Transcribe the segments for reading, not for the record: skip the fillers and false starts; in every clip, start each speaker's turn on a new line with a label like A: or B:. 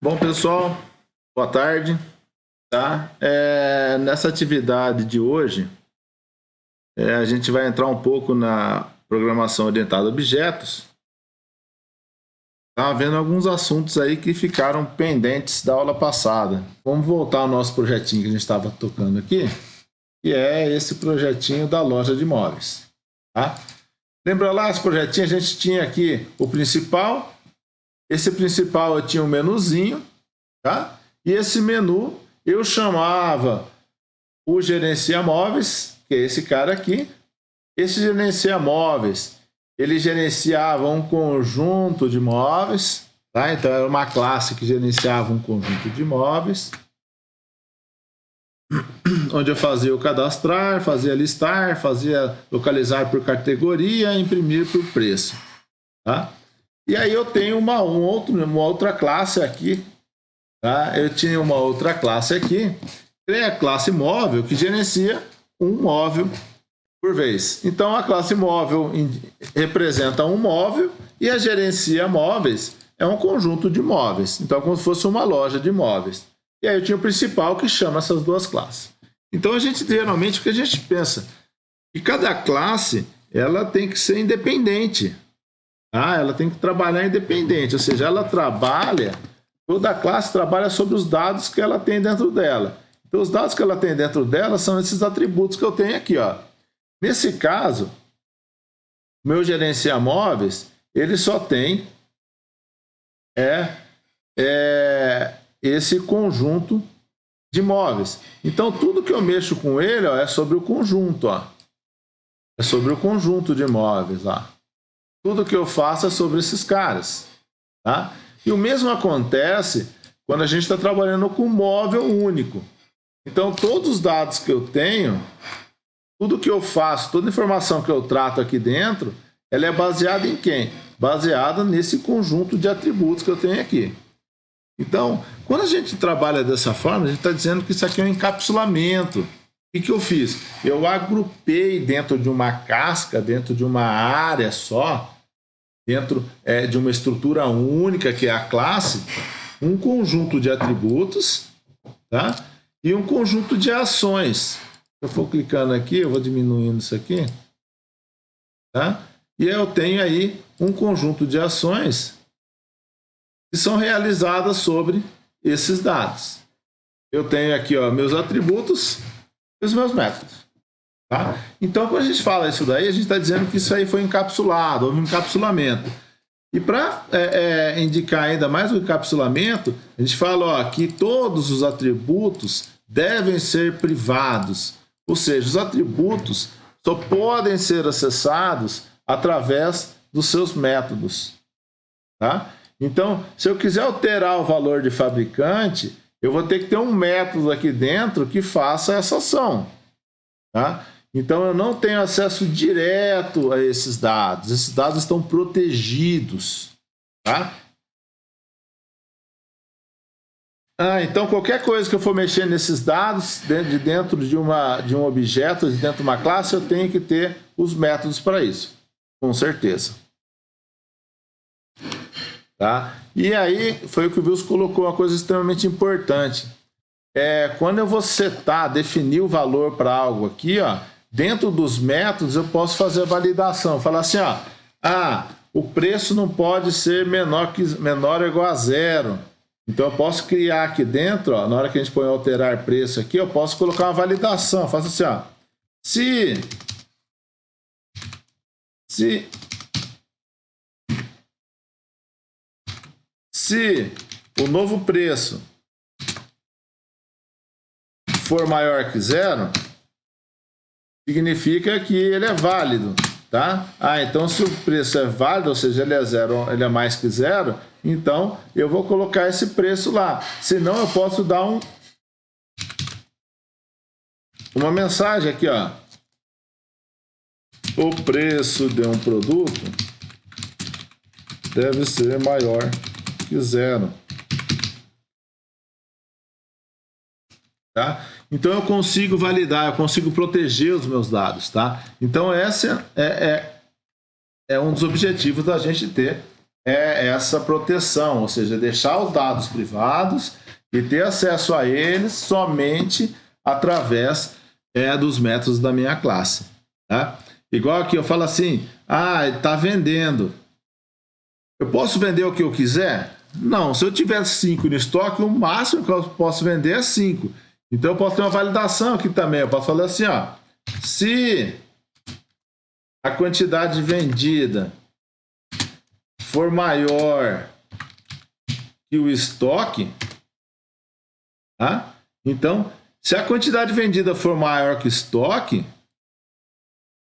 A: Bom, pessoal, boa tarde. Tá? Nessa atividade de hoje, a gente vai entrar um pouco na programação orientada a objetos. Tá vendo alguns assuntos aí que ficaram pendentes da aula passada. Vamos voltar ao nosso projetinho que a gente estava tocando aqui, que é esse projetinho da loja de imóveis. Tá? Lembra lá, esse projetinho a gente tinha aqui o principal. Esse principal eu tinha um menuzinho, tá? E esse menu eu chamava o gerencia móveis, que é esse cara aqui. Esse gerencia móveis, ele gerenciava um conjunto de móveis, tá? Então era uma classe que gerenciava um conjunto de móveis, onde eu fazia o cadastrar, fazia listar, fazia localizar por categoria, imprimir por preço, tá? E aí eu tenho uma outra classe aqui, tá? Eu tinha uma outra classe aqui, que é a classe móvel, que gerencia um móvel por vez. Então a classe móvel representa um móvel e a gerencia móveis é um conjunto de móveis. Então é como se fosse uma loja de móveis. E aí eu tinha o principal que chama essas duas classes. Então a gente geralmente o que a gente pensa que cada classe ela tem que ser independente. Ela tem que trabalhar independente, ou seja, toda a classe trabalha sobre os dados que ela tem dentro dela. Então, os dados que ela tem dentro dela são esses atributos que eu tenho aqui, ó. Nesse caso, meu gerencia móveis, ele só tem esse conjunto de móveis. Então, tudo que eu mexo com ele, ó, é sobre o conjunto, ó. É sobre o conjunto de móveis lá. Tudo que eu faço é sobre esses caras, tá? E o mesmo acontece quando a gente está trabalhando com móvel único. Então, todos os dados que eu tenho, tudo que eu faço, toda informação que eu trato aqui dentro, ela é baseada em quem? Baseada nesse conjunto de atributos que eu tenho aqui. Então, quando a gente trabalha dessa forma, a gente está dizendo que isso aqui é um encapsulamento. O que eu fiz? Eu agrupei dentro de uma casca, dentro de uma área só, dentro de uma estrutura única, que é a classe, um conjunto de atributos, tá? E um conjunto de ações. Se eu for clicando aqui, eu vou diminuindo isso aqui, tá? E eu tenho aí um conjunto de ações que são realizadas sobre esses dados. Eu tenho aqui, ó, meus atributos e os meus métodos. Tá? Então, quando a gente fala isso daí, a gente está dizendo que isso aí foi encapsulado, houve um encapsulamento. E para indicar ainda mais o encapsulamento, a gente fala ó, que todos os atributos devem ser privados. Ou seja, os atributos só podem ser acessados através dos seus métodos. Tá? Então, se eu quiser alterar o valor de fabricante, eu vou ter que ter um método aqui dentro que faça essa ação. Tá? Então, eu não tenho acesso direto a esses dados. Esses dados estão protegidos. Tá? Então, qualquer coisa que eu for mexer nesses dados, dentro de um objeto, dentro de uma classe, eu tenho que ter os métodos para isso. Com certeza. Tá? E aí, foi o que o Wilson colocou, uma coisa extremamente importante. Quando eu vou definir o valor para algo aqui, ó, dentro dos métodos eu posso fazer a validação. Falar assim, ó, o preço não pode ser menor ou igual a zero. Então eu posso criar aqui dentro, ó, na hora que a gente põe alterar preço aqui, eu posso colocar uma validação. Faço assim, ó, se o novo preço for maior que zero, significa que ele é válido, tá? Então se o preço é válido, ou seja, ele é zero, ele é mais que zero, então eu vou colocar esse preço lá. Senão eu posso dar uma mensagem aqui, ó. O preço de um produto deve ser maior que zero. Tá? Então eu consigo validar, eu consigo proteger os meus dados, tá? Então esse é um dos objetivos da gente ter é essa proteção, ou seja, deixar os dados privados e ter acesso a eles somente através dos métodos da minha classe. Tá? Igual aqui eu falo assim, está vendendo. Eu posso vender o que eu quiser? Não, se eu tiver 5 no estoque, o máximo que eu posso vender é 5. Então eu posso ter uma validação aqui também. Eu posso falar assim, se a quantidade vendida for maior que o estoque, tá? Então, se a quantidade vendida for maior que o estoque,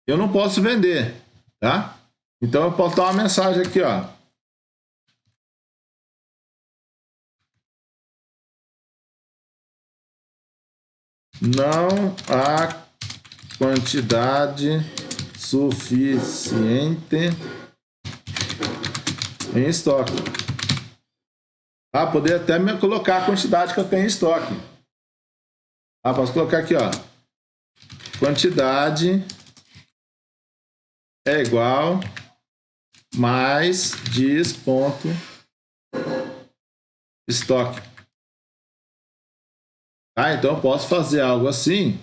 A: eu não posso vender, tá? Então eu posso dar uma mensagem aqui, não há quantidade suficiente em estoque. Poder até me colocar a quantidade que eu tenho em estoque. Posso colocar aqui, quantidade é igual mais diz ponto estoque. Então eu posso fazer algo assim.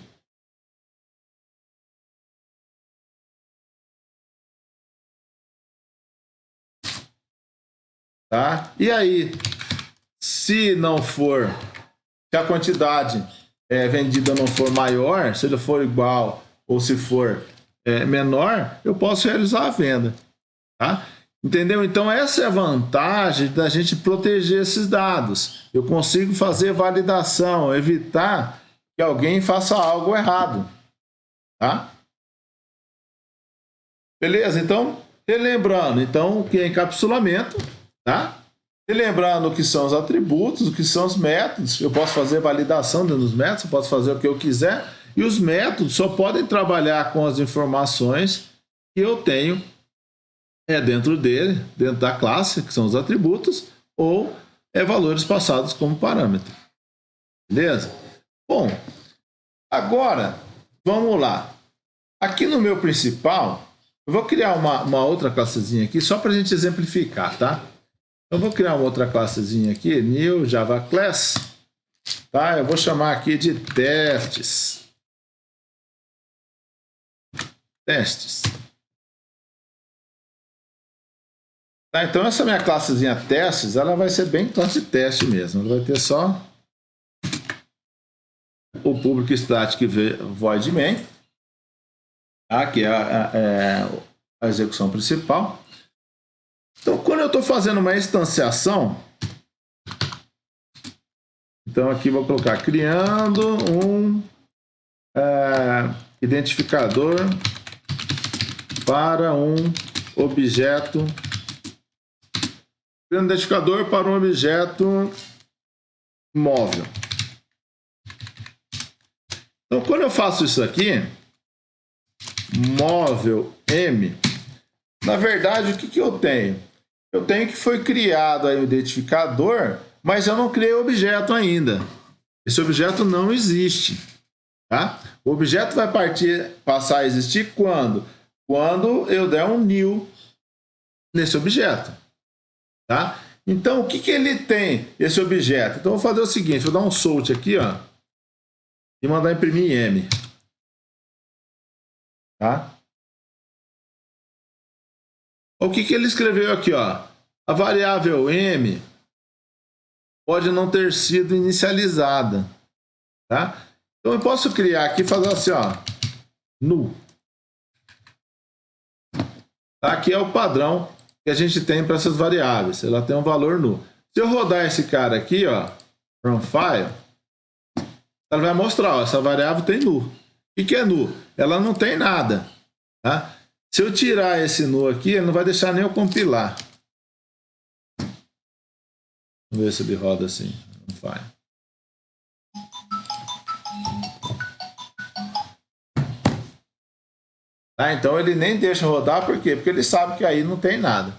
A: E aí, se a quantidade vendida não for maior, se ele for igual ou se for menor, eu posso realizar a venda. Tá? Entendeu? Então essa é a vantagem da gente proteger esses dados. Eu consigo fazer validação, evitar que alguém faça algo errado. Tá? Beleza? Então, relembrando, o que é encapsulamento, tá? Relembrando o que são os atributos, o que são os métodos. Eu posso fazer validação dentro dos métodos, eu posso fazer o que eu quiser. E os métodos só podem trabalhar com as informações que eu tenho dentro dele, dentro da classe, que são os atributos, ou valores passados como parâmetro. Beleza? Bom, agora, vamos lá. Aqui no meu principal, eu vou criar uma outra classezinha aqui, só para a gente exemplificar, tá? Eu vou criar uma outra classezinha aqui, new Java Class, tá? Eu vou chamar aqui de testes. Testes. Tá, então essa minha classezinha testes, ela vai ser bem classe teste mesmo. Ela vai ter só o public static void main, tá? Que é a execução principal. Então, quando eu estou fazendo uma instanciação, então aqui vou colocar criando um identificador para um objeto. Criando um identificador para um objeto móvel. Então, quando eu faço isso aqui, móvel M, na verdade, o que eu tenho? Eu tenho que foi criado aí o identificador, mas eu não criei o objeto ainda. Esse objeto não existe. Tá? O objeto vai passar a existir quando? Quando eu der um new nesse objeto. Tá? Então, o que ele tem, esse objeto? Então, eu vou fazer o seguinte, vou dar um sort aqui, e mandar imprimir M. Tá? O que ele escreveu aqui, A variável M pode não ter sido inicializada. Tá? Então, eu posso criar aqui e fazer assim, null. Tá? Aqui é o padrão que a gente tem para essas variáveis. Ela tem um valor null. Se eu rodar esse cara aqui, from file, ela vai mostrar, essa variável tem null. O que é null? Ela não tem nada. Tá? Se eu tirar esse null aqui, ele não vai deixar nem eu compilar. Vamos ver se ele roda assim. Não vai. Tá? Então ele nem deixa rodar, por quê? Porque ele sabe que aí não tem nada.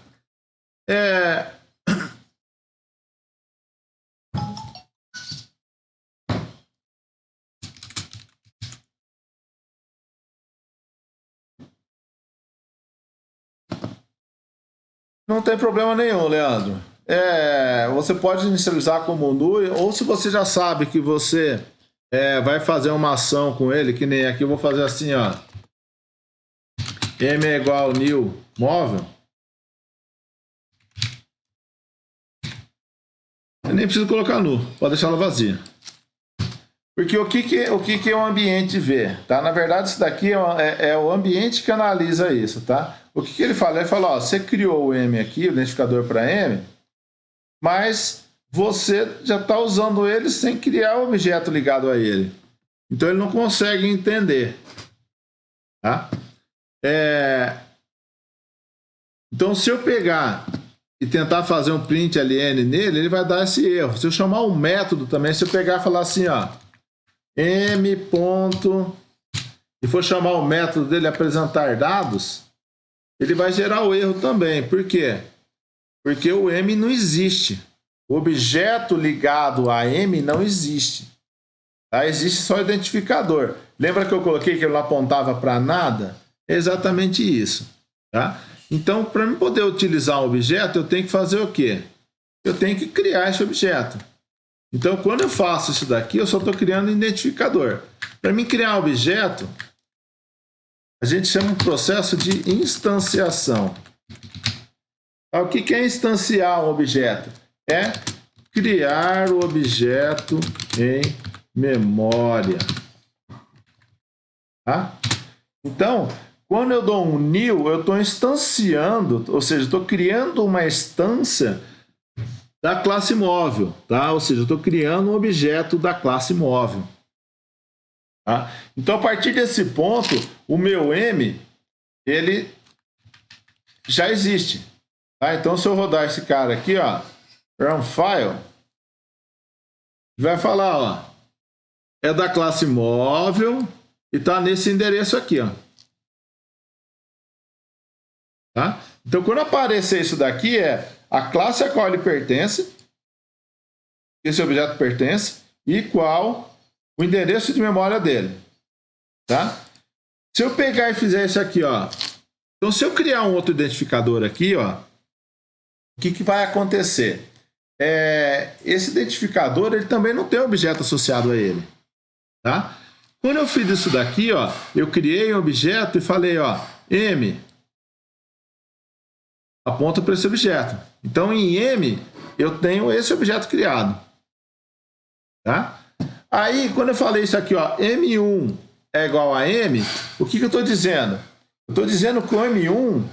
A: Não tem problema nenhum, Leandro. Você pode inicializar como nu, ou se você já sabe que você vai fazer uma ação com ele, que nem aqui eu vou fazer assim, ó. M é igual new móvel. Eu nem preciso colocar nu, pode deixar ela vazia. Porque o que é o ambiente vê, tá? Na verdade, isso daqui é o ambiente que analisa isso, tá? O que ele fala? Ele fala, ó, você criou o M aqui, o identificador para M, mas você já está usando ele sem criar o objeto ligado a ele. Então, ele não consegue entender, tá? Então, se eu pegar e tentar fazer um print ln nele, ele vai dar esse erro. Se eu chamar um método também, se eu pegar e falar assim, ó, m ponto, e for chamar o método dele apresentar dados, ele vai gerar o erro também. Por quê? Porque o m não existe. O objeto ligado a m não existe. Tá? Existe só o identificador. Lembra que eu coloquei que ele não apontava para nada? É exatamente isso. Tá? Então, para eu poder utilizar um objeto, eu tenho que fazer o quê? Eu tenho que criar esse objeto. Então, quando eu faço isso daqui, eu só estou criando um identificador. Para mim criar um objeto, a gente chama um processo de instanciação. O que é instanciar um objeto? É criar o objeto em memória. Tá? Então, quando eu dou um new, eu estou instanciando, ou seja, estou criando uma instância da classe móvel, tá? Ou seja, eu estou criando um objeto da classe móvel. Tá? Então, a partir desse ponto, o meu M, ele já existe. Tá? Então, se eu rodar esse cara aqui, ó, run file, vai falar, ó, é da classe móvel e está nesse endereço aqui, ó. Tá? Então, quando aparecer isso daqui, a classe a qual ele pertence, esse objeto pertence, e qual o endereço de memória dele. Tá? Se eu pegar e fizer isso aqui, ó, então se eu criar um outro identificador aqui, ó, o que vai acontecer? Esse identificador ele também não tem objeto associado a ele. Tá? Quando eu fiz isso daqui, ó, eu criei um objeto e falei, ó, M aponta para esse objeto. Então, em M, eu tenho esse objeto criado. Tá? Aí, quando eu falei isso aqui, ó, M1 é igual a M, o que eu estou dizendo? Eu estou dizendo que o M1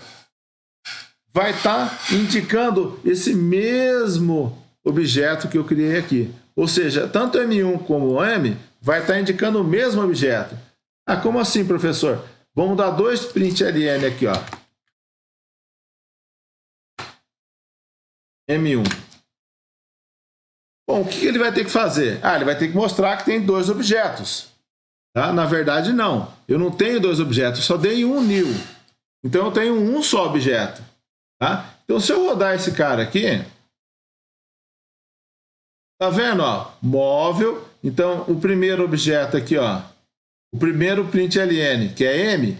A: vai estar indicando esse mesmo objeto que eu criei aqui. Ou seja, tanto M1 como o M vai estar indicando o mesmo objeto. Ah, como assim, professor? Vamos dar dois print ln aqui, ó. M1. Bom, o que ele vai ter que fazer? Ele vai ter que mostrar que tem dois objetos. Tá? Na verdade, não. Eu não tenho dois objetos, eu só dei um new. Então, eu tenho um só objeto. Tá? Então, se eu rodar esse cara aqui, tá vendo? Ó? Móvel. Então, o primeiro objeto aqui, ó, o primeiro print ln, que é M,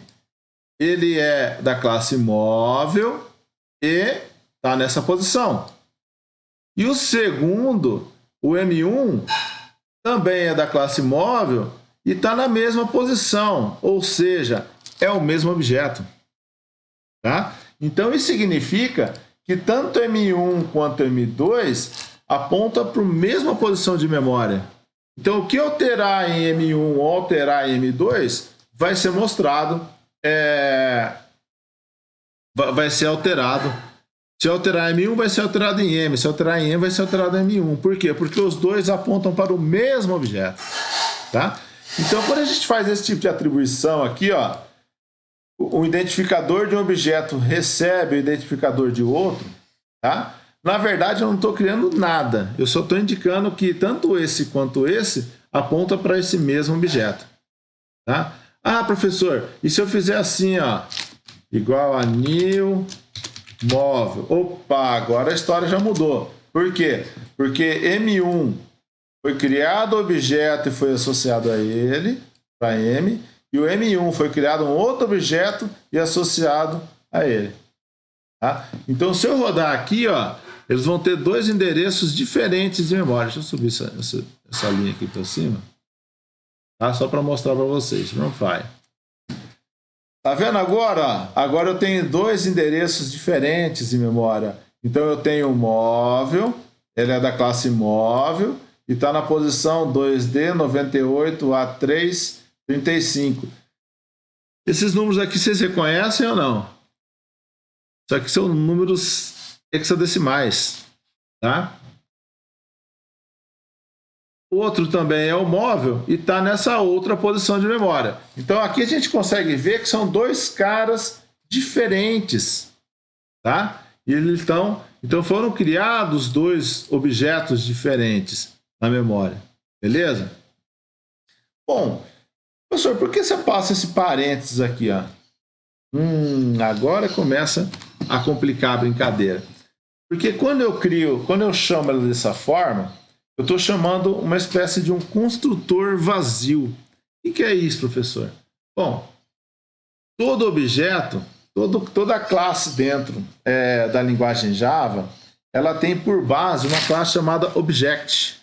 A: ele é da classe móvel e está nessa posição. E o segundo, o M1, também é da classe móvel e está na mesma posição, ou seja, é o mesmo objeto. Tá? Então, isso significa que tanto M1 quanto M2 aponta para a mesma posição de memória. Então, o que alterar em M1 ou alterar em M2 vai ser mostrado, vai ser alterado. Se alterar em M1, vai ser alterado em M. Se alterar em M, vai ser alterado em M1. Por quê? Porque os dois apontam para o mesmo objeto. Tá? Então, quando a gente faz esse tipo de atribuição aqui, ó, o identificador de um objeto recebe o identificador de outro, tá? Na verdade, eu não estou criando nada. Eu só estou indicando que tanto esse quanto esse aponta para esse mesmo objeto. Tá? Ah, professor, e se eu fizer assim, ó, igual a new móvel? Opa, agora a história já mudou. Por quê? Porque M1 foi criado o objeto e foi associado a ele, para M, e o M1 foi criado um outro objeto e associado a ele. Tá? Então, se eu rodar aqui, ó, eles vão ter dois endereços diferentes de memória. Deixa eu subir essa linha aqui para cima, tá? Só para mostrar para vocês. Não vai. Tá vendo agora? Ó? Agora eu tenho dois endereços diferentes de memória. Então, eu tenho o móvel, ele é da classe móvel, e está na posição 2D 98A335. Esses números aqui vocês reconhecem ou não? Isso aqui são números hexadecimais, tá? O outro também é o móvel e está nessa outra posição de memória. Então aqui a gente consegue ver que são dois caras diferentes, tá? E eles então foram criados dois objetos diferentes na memória, beleza? Bom, professor, por que você passa esse parênteses aqui, ó? Agora começa a complicar a brincadeira. Porque quando eu chamo ela dessa forma, eu estou chamando uma espécie de um construtor vazio. O que é isso, professor? Bom, todo objeto, toda classe dentro da linguagem Java, ela tem por base uma classe chamada Object.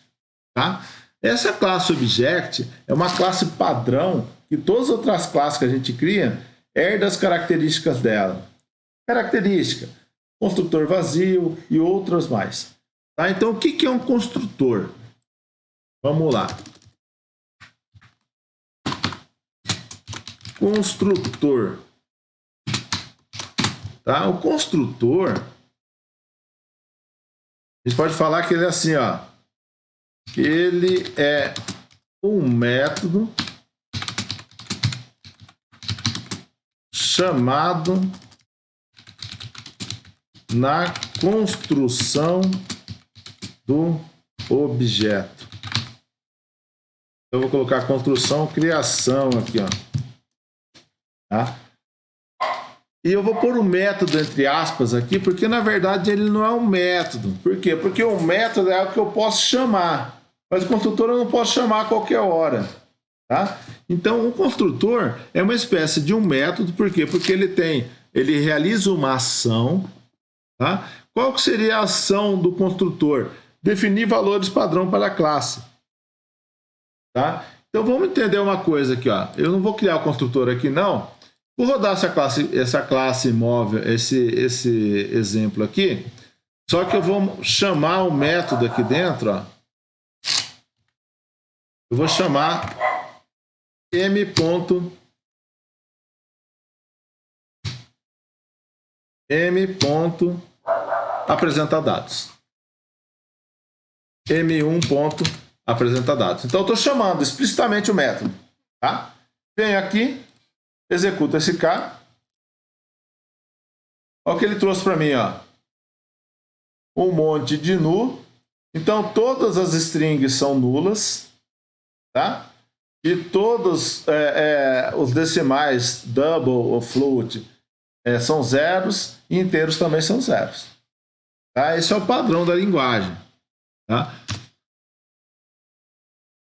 A: Tá? Essa classe Object é uma classe padrão que todas as outras classes que a gente cria herdam as características dela. Característica, construtor vazio e outras mais. Tá? Então, o que é um construtor? Vamos lá. Construtor. Tá? O construtor, a gente pode falar que ele é assim, ó. Ele é um método chamado na construção do objeto. Eu vou colocar construção, criação aqui, ó. Tá? E eu vou pôr o método entre aspas aqui, porque na verdade ele não é um método. Por quê? Porque o método é algo que eu posso chamar, mas o construtor eu não posso chamar a qualquer hora. Tá? Então, o construtor é uma espécie de um método, por quê? Porque ele realiza uma ação. Tá? Qual que seria a ação do construtor? Definir valores padrão para a classe. Tá? Então, vamos entender uma coisa aqui. Ó. Eu não vou criar o construtor aqui, não. Vou rodar essa classe móvel, esse exemplo aqui. Só que eu vou chamar o método aqui dentro. Ó. Eu vou chamar m.apresentadados. m1.apresentadados. Então, eu estou chamando explicitamente o método. Tá? Venho aqui, executo esse cara. Olha o que ele trouxe para mim. Ó. Um monte de nu. Então, todas as strings são nulas. Tá? E todos os decimais, double ou float, são zeros, e inteiros também são zeros. Tá? Esse é o padrão da linguagem. Tá?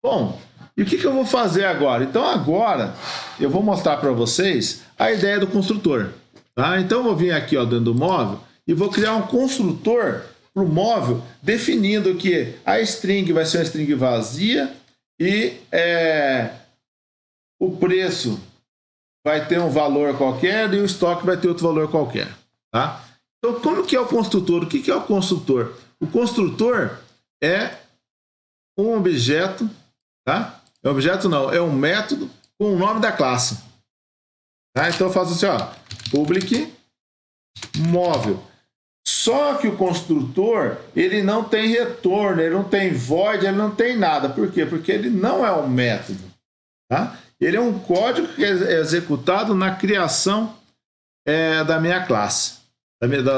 A: Bom, e o que eu vou fazer agora? Então, agora, eu vou mostrar para vocês a ideia do construtor. Tá? Então, eu vou vir aqui ó, dentro do móvel e vou criar um construtor para o móvel, definindo que a string vai ser uma string vazia, e o preço vai ter um valor qualquer e o estoque vai ter outro valor qualquer. Tá? Então, como que é o construtor? O que é o construtor? O construtor é um objeto, tá? É um objeto não, é um método com o nome da classe. Tá? Então, eu faço assim, ó, public móvel. Só que o construtor, ele não tem retorno, ele não tem void, ele não tem nada. Por quê? Porque ele não é um método. Tá? Ele é um código que é executado na criação da minha classe,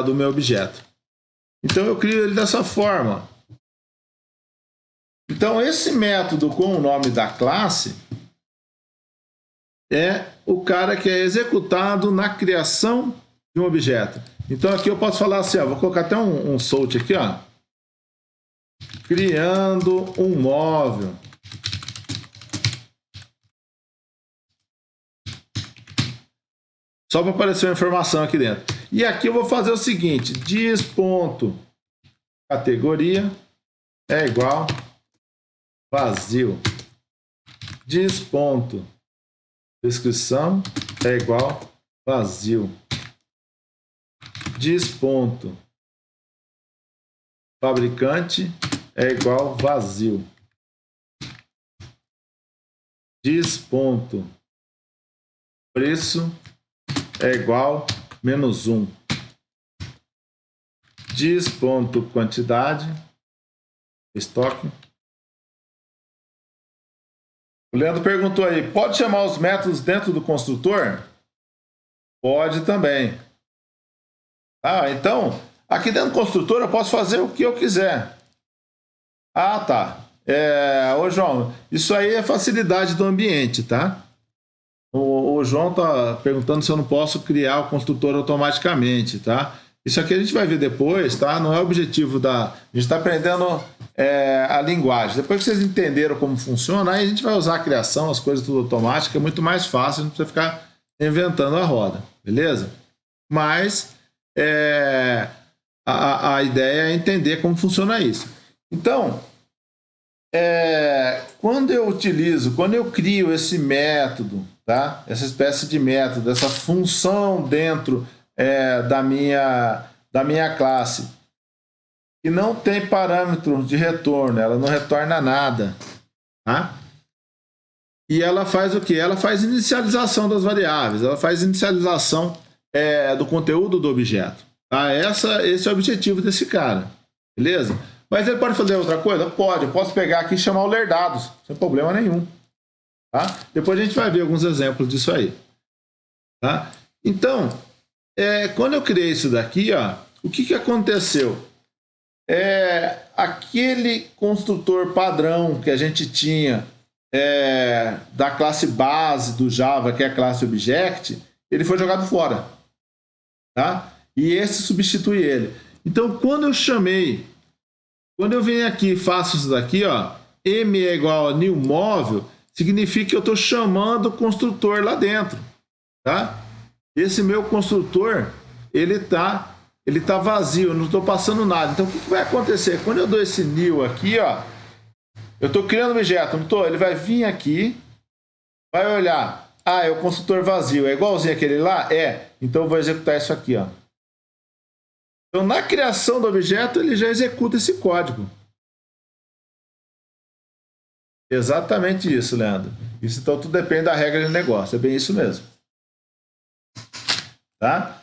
A: do meu objeto. Então, eu crio ele dessa forma. Então, esse método com o nome da classe é o cara que é executado na criação de um objeto. Então, aqui eu posso falar assim, ó, vou colocar até um salt aqui, ó. Criando um móvel. Só para aparecer uma informação aqui dentro. E aqui eu vou fazer o seguinte, dis.categoria é igual vazio. Dis.descrição é igual vazio. Dis.fabricante é igual vazio. Dis.preço é igual -1. Dis.quantidade, estoque. O Leandro perguntou aí, pode chamar os métodos dentro do construtor? Pode também. Ah, então, aqui dentro do construtor eu posso fazer o que eu quiser. Ah, tá. Ô, João, isso aí é facilidade do ambiente, tá? O João tá perguntando se eu não posso criar o construtor automaticamente, tá? Isso aqui a gente vai ver depois, tá? Não é o objetivo da... A gente está aprendendo a linguagem. Depois que vocês entenderam como funciona, aí a gente vai usar a criação, as coisas tudo automático, é muito mais fácil, não precisa ficar inventando a roda, beleza? Mas a ideia é entender como funciona isso. Então, quando eu crio esse método, tá? Essa espécie de método, essa função dentro da minha classe, que não tem parâmetro de retorno, ela não retorna nada, tá? E ela faz o quê? Ela faz inicialização das variáveis, ela faz inicialização do conteúdo do objeto. Tá? Esse é o objetivo desse cara, beleza? Mas ele pode fazer outra coisa? Pode, eu posso pegar aqui e chamar o lerdados, sem problema nenhum. Tá? Depois a gente vai ver alguns exemplos disso aí. Tá? Então, quando eu criei isso daqui, ó, o que aconteceu? Aquele construtor padrão que a gente tinha da classe base do Java, que é a classe Object, ele foi jogado fora. Tá? E esse substitui ele. Então, quando eu venho aqui e faço isso daqui, ó, M é igual a new móvel, significa que eu estou chamando o construtor lá dentro. Tá? Esse meu construtor, ele tá vazio, eu não estou passando nada. Então, o que vai acontecer? Quando eu dou esse new aqui, ó, eu estou criando um objeto, não estou? Ele vai vir aqui, vai olhar. Ah, é o construtor vazio. É igualzinho aquele lá? Então, eu vou executar isso aqui, ó. Então, na criação do objeto, ele já executa esse código. Exatamente isso, Leandro. Isso, então, tudo depende da regra de negócio. É bem isso mesmo. Tá?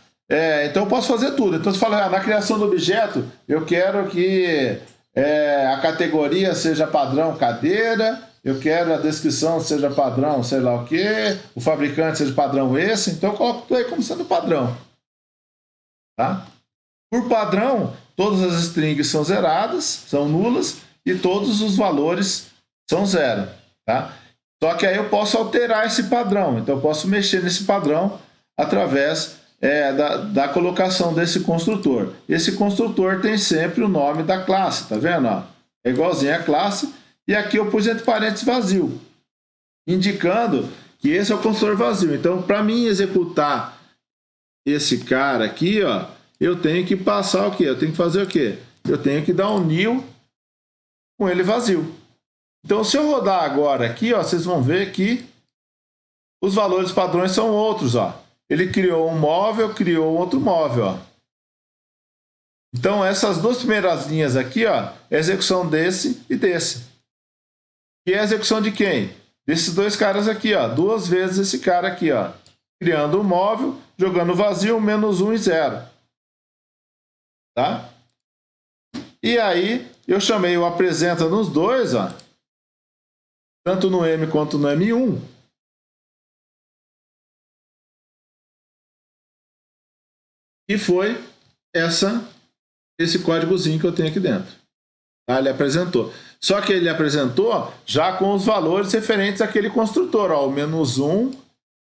A: Então, eu posso fazer tudo. Então, você fala, na criação do objeto, eu quero que a categoria seja padrão cadeira, eu quero a descrição seja padrão sei lá o que, o fabricante seja padrão esse, então eu coloco tudo aí como sendo padrão. Tá? Por padrão, todas as strings são zeradas, são nulas, e todos os valores são zero. Tá? Só que aí eu posso alterar esse padrão, então eu posso mexer nesse padrão através da colocação desse construtor. Esse construtor tem sempre o nome da classe, tá vendo? Ó? É igualzinho a classe, e aqui eu pus entre parênteses vazio, indicando que esse é o construtor vazio. Então, para mim executar esse cara aqui, ó, eu tenho que passar o quê? Eu tenho que fazer o quê? Eu tenho que dar um new com ele vazio. Então, se eu rodar agora aqui, ó, vocês vão ver que os valores padrões são outros, ó. Ele criou um móvel, criou outro móvel, ó. Então, essas duas primeiras linhas aqui, ó, é a execução desse e desse. E é a execução de quem? Desses dois caras aqui, ó, duas vezes esse cara aqui, ó, criando um móvel, jogando vazio, -1 e 0. Tá? E aí, eu chamei o apresenta nos dois, ó, tanto no M quanto no M1. E foi esse códigozinho que eu tenho aqui dentro. Tá? Ele apresentou. Só que ele apresentou já com os valores referentes àquele construtor. Ó, o -1,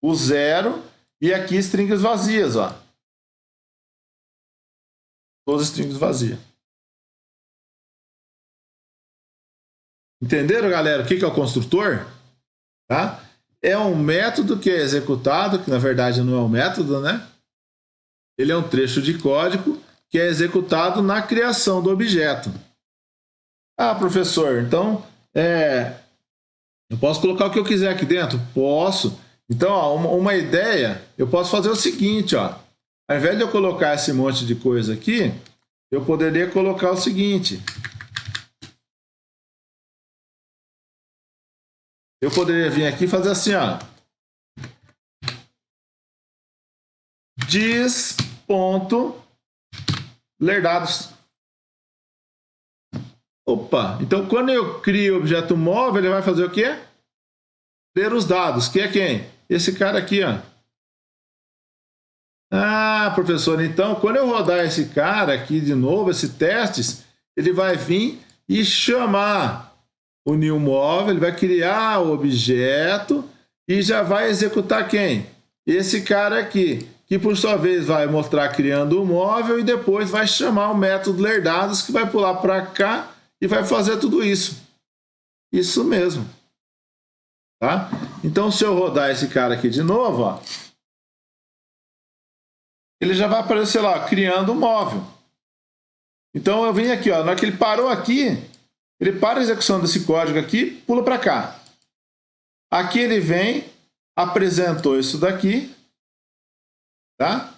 A: o 0 e aqui strings vazias. Ó. Todas strings vazias. Entenderam, galera? O que é o construtor? Tá? É um método que é executado, que na verdade não é um método, né? Ele é um trecho de código que é executado na criação do objeto. Ah, professor, então eu posso colocar o que eu quiser aqui dentro? Posso. Então, ó, uma ideia, eu posso fazer o seguinte, ó. Ao invés de eu colocar esse monte de coisa aqui, eu poderia colocar o seguinte. Eu poderia vir aqui e fazer assim, ó. Dis.lerDados. Opa, então quando eu crio o objeto móvel, ele vai fazer o quê? Ler os dados, que é quem? Esse cara aqui, ó. Ah, professor, então quando eu rodar esse cara aqui de novo, esse testes, ele vai vir e chamar o new móvel, ele vai criar o objeto e já vai executar quem? Esse cara aqui, que por sua vez vai mostrar criando o móvel e depois vai chamar o método lerDados que vai pular para cá e vai fazer tudo isso. Isso mesmo. Tá? Então, se eu rodar esse cara aqui de novo, ó, ele já vai aparecer lá, criando um móvel. Então, eu venho aqui, ó, na hora que ele parou aqui, ele para a execução desse código aqui, pula para cá. Aqui ele vem, apresentou isso daqui, tá?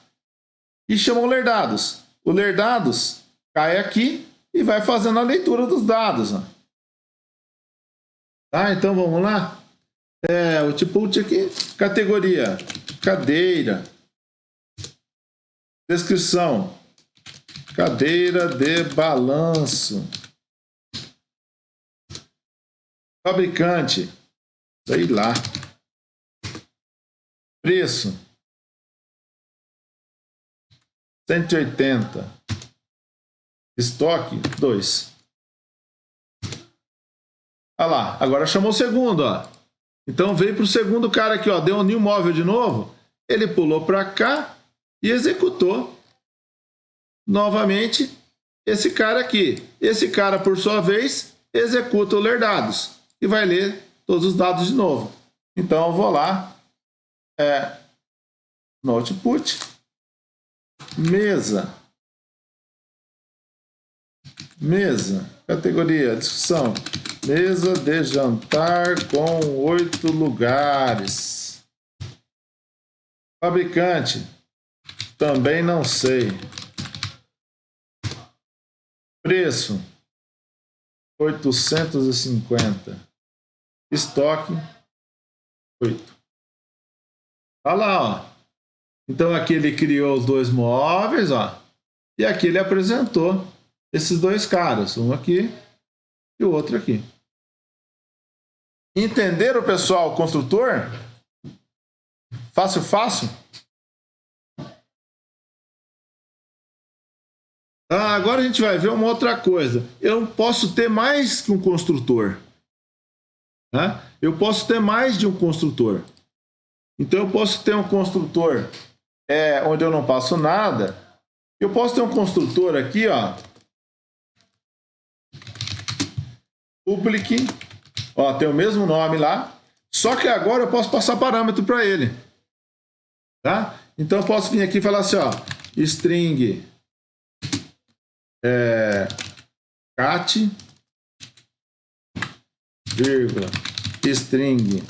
A: E chamou o lerDados. O lerDados cai aqui e vai fazendo a leitura dos dados, ó. Tá? Então, vamos lá. O output aqui, categoria, cadeira. Descrição, cadeira de balanço. Fabricante, sei lá. Preço, 180. Estoque, 2. Olha lá, agora chamou o segundo, ó. Então veio para o segundo cara aqui, ó, deu um new móvel de novo. Ele pulou para cá e executou novamente esse cara aqui. Esse cara, por sua vez, executa o lerDados e vai ler todos os dados de novo. Então eu vou lá, no output, mesa, categoria, descrição, mesa de jantar com 8 lugares. Fabricante, também não sei. Preço, 850. Estoque, 8. Olha lá, ó. Então aqui ele criou os dois móveis, ó. E aqui ele apresentou esses dois caras, um aqui e o outro aqui. Entenderam, pessoal, o construtor? Fácil, fácil? Agora a gente vai ver uma outra coisa. Eu posso ter mais que um construtor. Né? Eu posso ter mais de um construtor. Então eu posso ter um construtor onde eu não passo nada. Eu posso ter um construtor aqui, ó. Public. Ó, tem o mesmo nome lá. Só que agora eu posso passar parâmetro para ele. Tá? Então eu posso vir aqui e falar assim, ó. String cat, vírgula, string.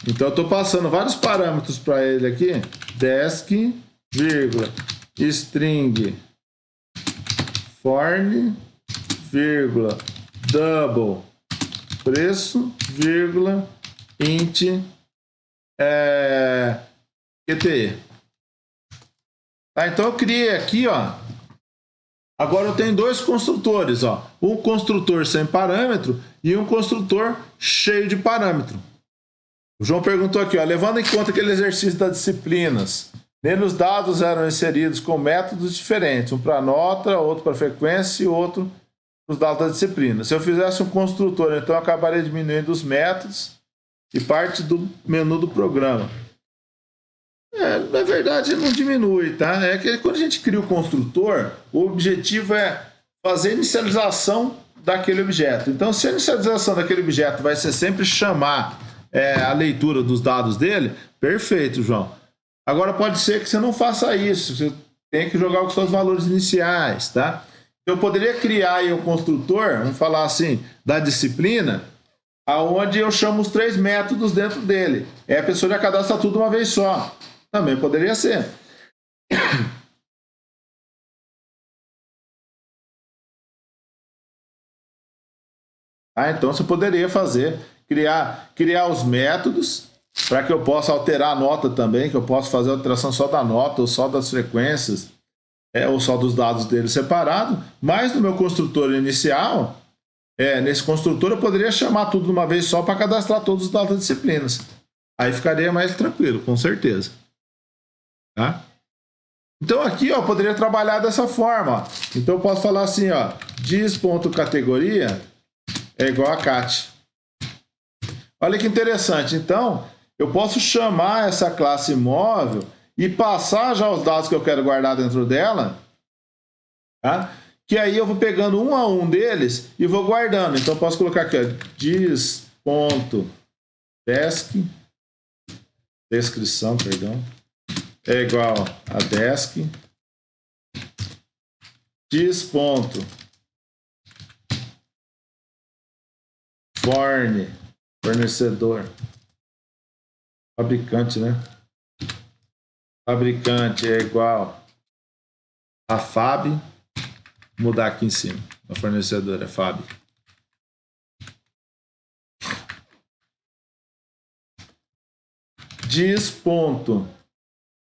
A: Então eu estou passando vários parâmetros para ele aqui. Desk, vírgula, string, forn, vírgula, double, preço, vírgula, int, QTE. Tá, então eu criei aqui, ó. Agora eu tenho dois construtores, ó. Um construtor sem parâmetro e um construtor cheio de parâmetro. O João perguntou aqui, ó, levando em conta aquele exercício das disciplinas, nele os dados eram inseridos com métodos diferentes, um para nota, outro para frequência e outro para os dados da disciplina. Se eu fizesse um construtor, então eu acabaria diminuindo os métodos e parte do menu do programa. Na verdade, não diminui, tá? É que quando a gente cria o construtor, o objetivo é fazer a inicialização daquele objeto. Então, se a inicialização daquele objeto vai ser sempre chamar a leitura dos dados dele, perfeito, João. Agora pode ser que você não faça isso, você tem que jogar com os seus valores iniciais, tá? Eu poderia criar aí um construtor, vamos falar assim, da disciplina, aonde eu chamo os 3 métodos dentro dele. Aí a pessoa já cadastra tudo uma vez só. Também poderia ser. Então você poderia criar os métodos para que eu possa alterar a nota também, que eu possa fazer a alteração só da nota ou só das frequências, ou só dos dados dele separado. Mas no meu construtor inicial, nesse construtor eu poderia chamar tudo de uma vez só para cadastrar todos os dados das disciplinas. Aí ficaria mais tranquilo, com certeza. Tá? Então aqui eu poderia trabalhar dessa forma. Ó. Então eu posso falar assim, ó, dis.categoria é igual a cat. Olha que interessante. Então, eu posso chamar essa classe móvel e passar já os dados que eu quero guardar dentro dela, tá? Que aí eu vou pegando um a um deles e vou guardando. Então, eu posso colocar aqui, ó, descrição, perdão, é igual a desk, fornecedor, fabricante, né? Fabricante é igual a FAB, mudar aqui em cima, a fornecedora é FAB.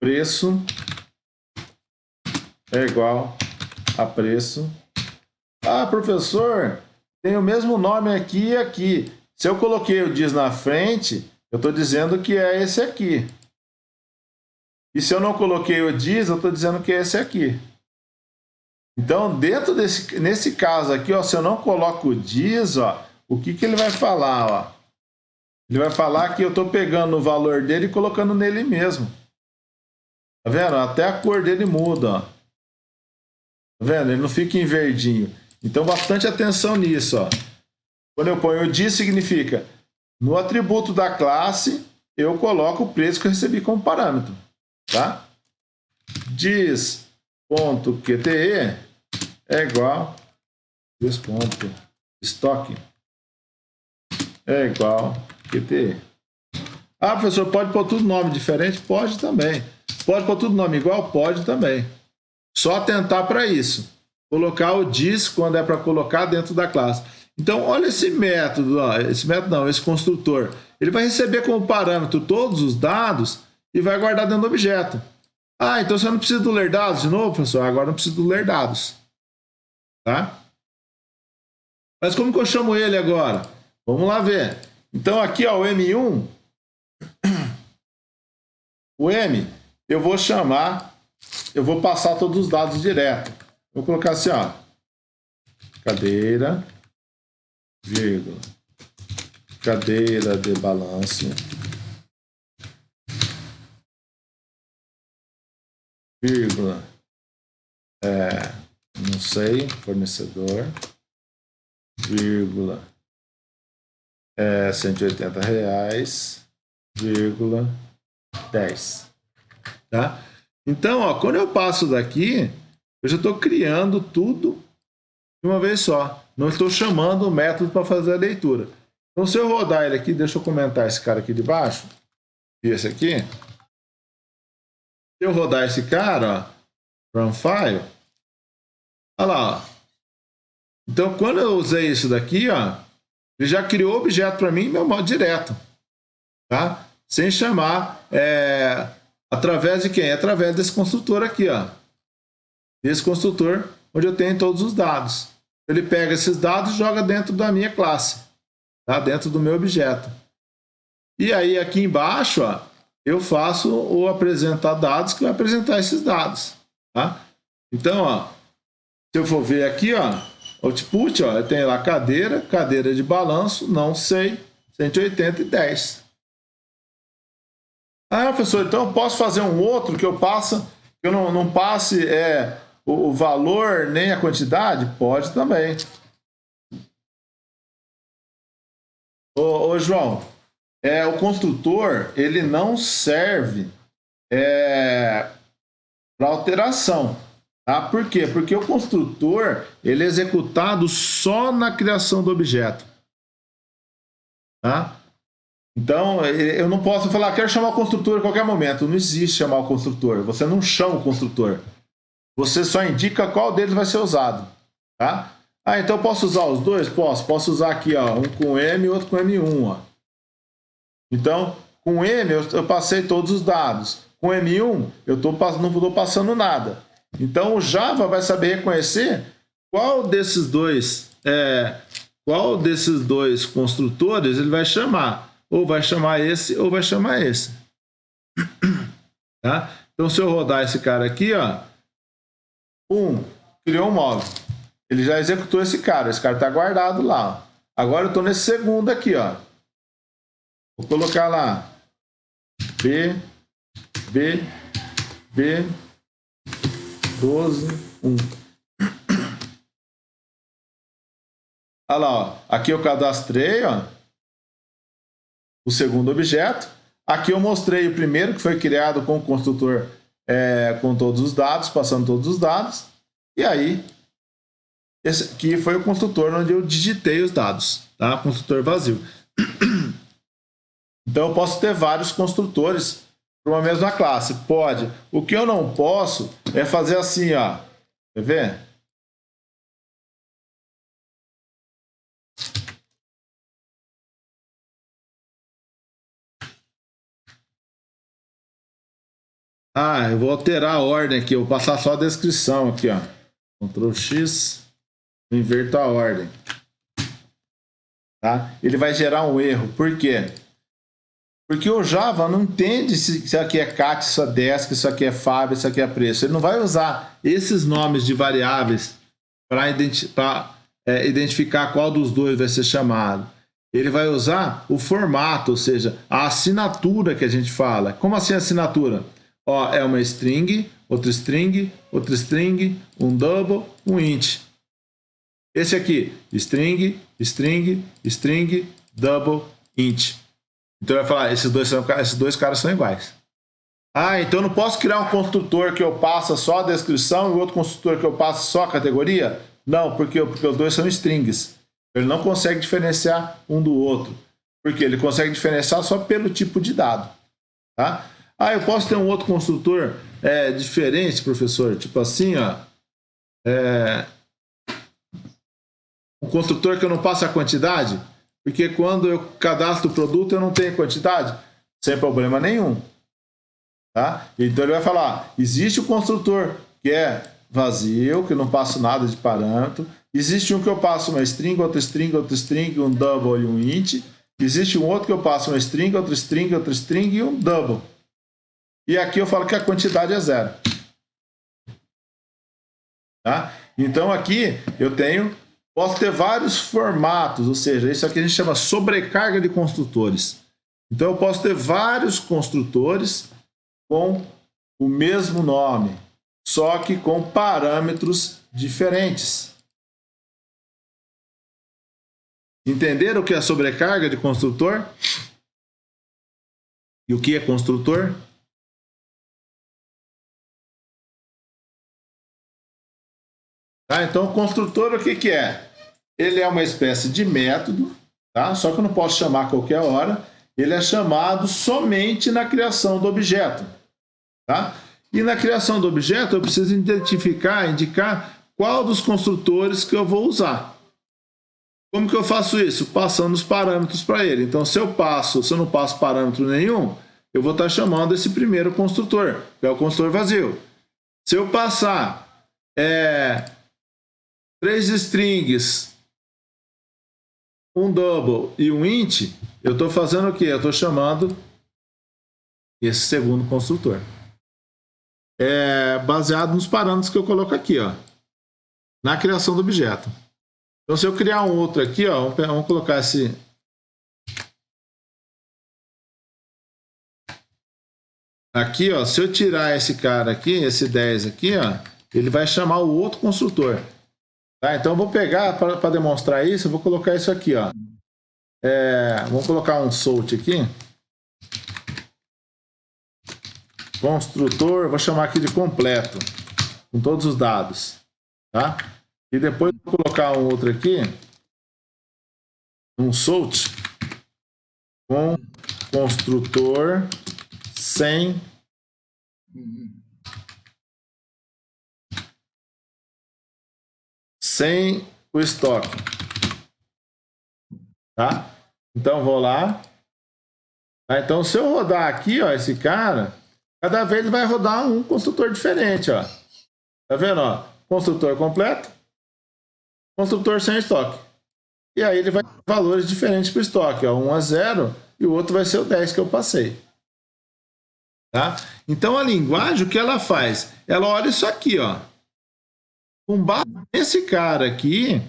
A: Preço é igual a preço. Ah, professor, tem o mesmo nome aqui e aqui. Se eu coloquei o diz na frente, eu estou dizendo que é esse aqui. E se eu não coloquei o diz, eu estou dizendo que é esse aqui. Então, nesse caso aqui, ó, se eu não coloco o diz, ó, o que ele vai falar? Ó? Ele vai falar que eu estou pegando o valor dele e colocando nele mesmo. Tá vendo? Até a cor dele muda. Ó. Tá vendo? Ele não fica em verdinho. Então, bastante atenção nisso. Ó. Quando eu ponho o diz, significa no atributo da classe, eu coloco o preço que eu recebi como parâmetro. Tá? Diz.qte é igual diz.estoque é igual QTE. Ah, professor, pode pôr tudo nome diferente? Pode também. Pode pôr tudo nome igual? Pode também. Só atentar para isso. Colocar o diz quando é para colocar dentro da classe. Então, olha esse método, ó, esse construtor. Ele vai receber como parâmetro todos os dados e vai guardar dentro do objeto. Ah, então você não precisa do ler dados de novo, professor? Agora não precisa do ler dados. Tá? Mas como que eu chamo ele agora? Vamos lá ver. Então, aqui, ó, o M1. O M, eu vou passar todos os dados direto. Vou colocar assim, ó. Cadeira, vírgula. Cadeira de balanço. Vírgula. Não sei, fornecedor. Vírgula. R$180, vírgula 10. Tá? Então, ó, quando eu passo daqui, eu já estou criando tudo de uma vez só. Não estou chamando o método para fazer a leitura. Então, se eu rodar ele aqui, deixa eu comentar esse cara aqui de baixo. E esse aqui. Se eu rodar esse cara, ó, run file. Olha lá, ó. Então, quando eu usei isso daqui, ó, ele já criou o objeto para mim em meu modo direto. Tá? Sem chamar, através de quem? Através desse construtor aqui, ó. Esse construtor, onde eu tenho todos os dados. Ele pega esses dados e joga dentro da minha classe, tá? Dentro do meu objeto. E aí, aqui embaixo, ó, eu faço o apresentar dados, que vai apresentar esses dados. Tá? Então, ó, se eu for ver aqui, ó, output, ó, eu tenho lá cadeira de balanço, não sei, 180 e 10. Ah, professor, então eu posso fazer um outro que eu não passe o valor nem a quantidade? Pode também. Ô João, o construtor, ele não serve para alteração. Tá? Por quê? Porque o construtor ele é executado só na criação do objeto. Tá? Então, eu não posso falar, quero chamar o construtor a qualquer momento. Não existe chamar o construtor. Você não chama o construtor. Você só indica qual deles vai ser usado. Tá? Ah, então eu posso usar os dois? Posso. Posso usar aqui, ó, um com M e outro com M1. Ó. Então, com M eu passei todos os dados. Com M1 eu não estou passando nada. Então o Java vai saber reconhecer qual desses dois construtores ele vai chamar. Ou vai chamar esse ou vai chamar esse. Tá? Então se eu rodar esse cara aqui, ó, criou um móvel. Ele já executou esse cara está guardado lá. Ó. Agora eu estou nesse segundo aqui, ó. Vou colocar lá B 12, 1. Olha lá, ó. Aqui eu cadastrei, ó, o segundo objeto. Aqui eu mostrei o primeiro, que foi criado com o construtor com todos os dados, passando todos os dados. E aí, esse aqui foi o construtor onde eu digitei os dados, tá? Construtor vazio. Então eu posso ter vários construtores para uma mesma classe. Pode. O que eu não posso é fazer assim, ó. Quer ver? Ah, eu vou alterar a ordem aqui. Eu vou passar só a descrição aqui, ó. Ctrl X. Inverto a ordem. Tá? Ele vai gerar um erro. Por quê? Porque o Java não entende se isso aqui é cat, isso é desk, isso aqui é fab, isso aqui é preço. Ele não vai usar esses nomes de variáveis para identificar qual dos dois vai ser chamado. Ele vai usar o formato, ou seja, a assinatura que a gente fala. Como assim assinatura? Ó, é uma string, outra string, um double, um int. Esse aqui, string, double, int. Então vai falar, esses dois caras são iguais. Ah, então eu não posso criar um construtor que eu passo só a descrição e outro construtor que eu passo só a categoria? Não, porque os dois são strings. Ele não consegue diferenciar um do outro. Porque ele consegue diferenciar só pelo tipo de dado. Tá? Ah, eu posso ter um outro construtor diferente, professor? Tipo assim, ó. Um construtor que eu não passo a quantidade? Porque quando eu cadastro o produto eu não tenho quantidade? Sem problema nenhum. Tá? Então ele vai falar, existe o construtor que é vazio, que eu não passo nada de parâmetro. Existe um que eu passo uma string, outra string, um double e um int. Existe um outro que eu passo uma string, outra string e um double. E aqui eu falo que a quantidade é 0. Tá? Então aqui eu posso ter vários formatos, ou seja, isso aqui a gente chama sobrecarga de construtores. Então eu posso ter vários construtores com o mesmo nome, só que com parâmetros diferentes. Entenderam o que é sobrecarga de construtor? E o que é construtor? Tá? Então, o construtor, o que é? Ele é uma espécie de método, tá? Só que eu não posso chamar a qualquer hora. Ele é chamado somente na criação do objeto. Tá? E na criação do objeto, eu preciso indicar qual dos construtores que eu vou usar. Como que eu faço isso? Passando os parâmetros para ele. Então, se eu não passo parâmetro nenhum, eu vou estar chamando esse primeiro construtor, que é o construtor vazio. Se eu passar 3 strings, um double e um int, eu estou fazendo o quê? Eu estou chamando esse segundo construtor. Baseado nos parâmetros que eu coloco aqui, ó, na criação do objeto. Então, se eu criar um outro aqui, ó, vamos colocar esse. Aqui, ó, se eu tirar esse cara aqui, esse 10 aqui, ó, ele vai chamar o outro construtor. Tá? Então, eu vou pegar, para demonstrar isso, eu vou colocar isso aqui, ó. Vamos colocar um sort aqui. construtor, vou chamar aqui de completo, com todos os dados, tá? E depois vou colocar um outro aqui, um sort, com construtor sem o estoque, tá? Então vou lá, tá? Então se eu rodar aqui, ó, esse cara, cada vez ele vai rodar um construtor diferente, ó. Tá vendo, ó? Construtor completo, construtor sem estoque. E aí ele vai ter valores diferentes para o estoque, ó, 1 a 0 e o outro vai ser o 10 que eu passei. Tá? Então a linguagem, o que ela faz? Ela olha isso aqui, ó. Com base nesse cara aqui,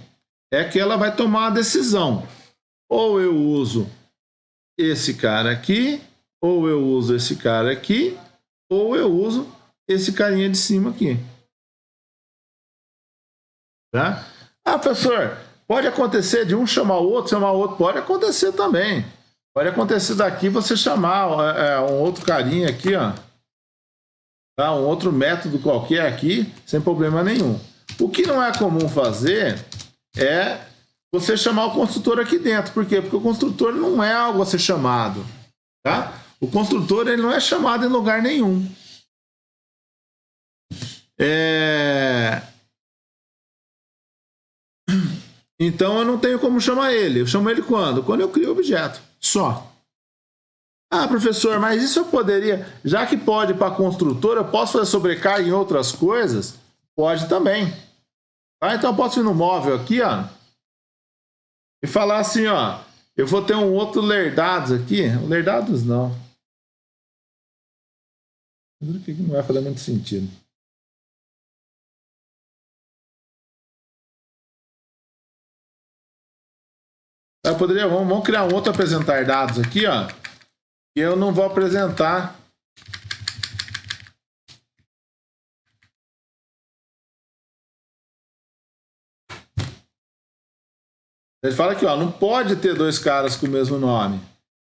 A: é que ela vai tomar a decisão. Ou eu uso esse cara aqui, ou eu uso esse cara aqui, ou eu uso esse carinha de cima aqui. Tá? Ah, professor, pode acontecer de um chamar o outro, pode acontecer também. Pode acontecer daqui você chamar um outro carinha aqui, ó, tá? Um outro método qualquer aqui, sem problema nenhum. O que não é comum fazer é você chamar o construtor aqui dentro. Por quê? Porque o construtor não é algo a ser chamado, tá? O construtor ele não é chamado em lugar nenhum. Então eu não tenho como chamar ele. Eu chamo ele quando? Quando eu crio o objeto. Só. Ah, professor, mas isso eu poderia... Já que pode para construtor, eu posso fazer sobrecarga em outras coisas? Pode também. Tá? Então eu posso ir no móvel aqui, ó, e falar assim, ó, eu vou ter um outro lerdados aqui. Lerdados não. Eu que não vai fazer muito sentido. Eu poderia, vamos criar um outro apresentar dados aqui, ó. E eu não vou apresentar. Ele fala aqui, ó, não pode ter dois caras com o mesmo nome.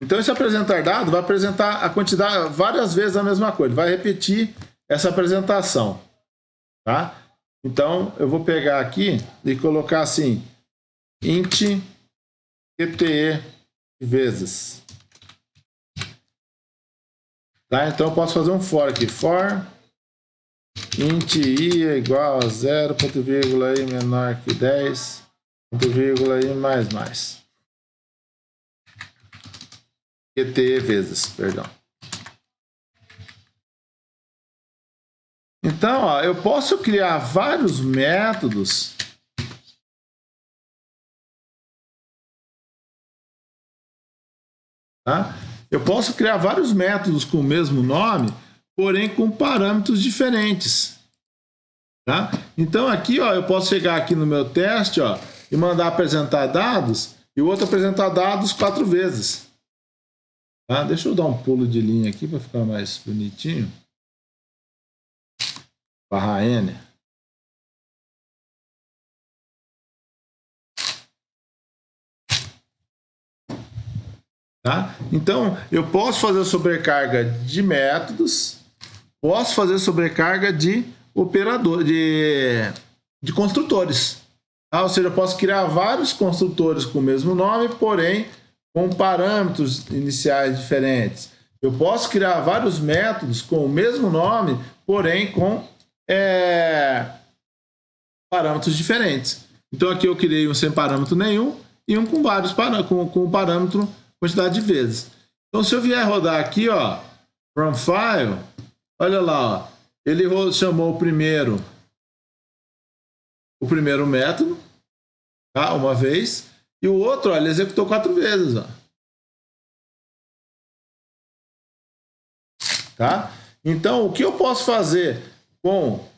A: Então esse apresentar dado vai apresentar a quantidade várias vezes a mesma coisa, vai repetir essa apresentação, tá? Então eu vou pegar aqui e colocar assim, int QTE vezes. Tá? Então eu posso fazer um for aqui, for int i é igual a 0, ponto vírgula i menor que 10, ponto vírgula i mais. QTE vezes, perdão. Então, ó, eu posso criar vários métodos tá? Eu posso criar vários métodos com o mesmo nome, porém com parâmetros diferentes. Tá? Então aqui, ó, eu posso chegar aqui no meu teste, ó, e mandar apresentar dados e o outro apresentar dados 4 vezes. Tá? Deixa eu dar um pulo de linha aqui para ficar mais bonitinho. Barra N. Tá? Então, eu posso fazer sobrecarga de métodos, posso fazer sobrecarga de de construtores. Tá? Ou seja, eu posso criar vários construtores com o mesmo nome, porém com parâmetros iniciais diferentes. Eu posso criar vários métodos com o mesmo nome, porém com parâmetros diferentes. Então aqui eu criei um sem parâmetro nenhum e um com vários com parâmetro quantidade de vezes. Então se eu vier rodar aqui, ó, from file, olha lá, ó, ele chamou o primeiro método, tá, uma vez, e o outro, ó, ele executou 4 vezes, ó. Tá? Então o que eu posso fazer com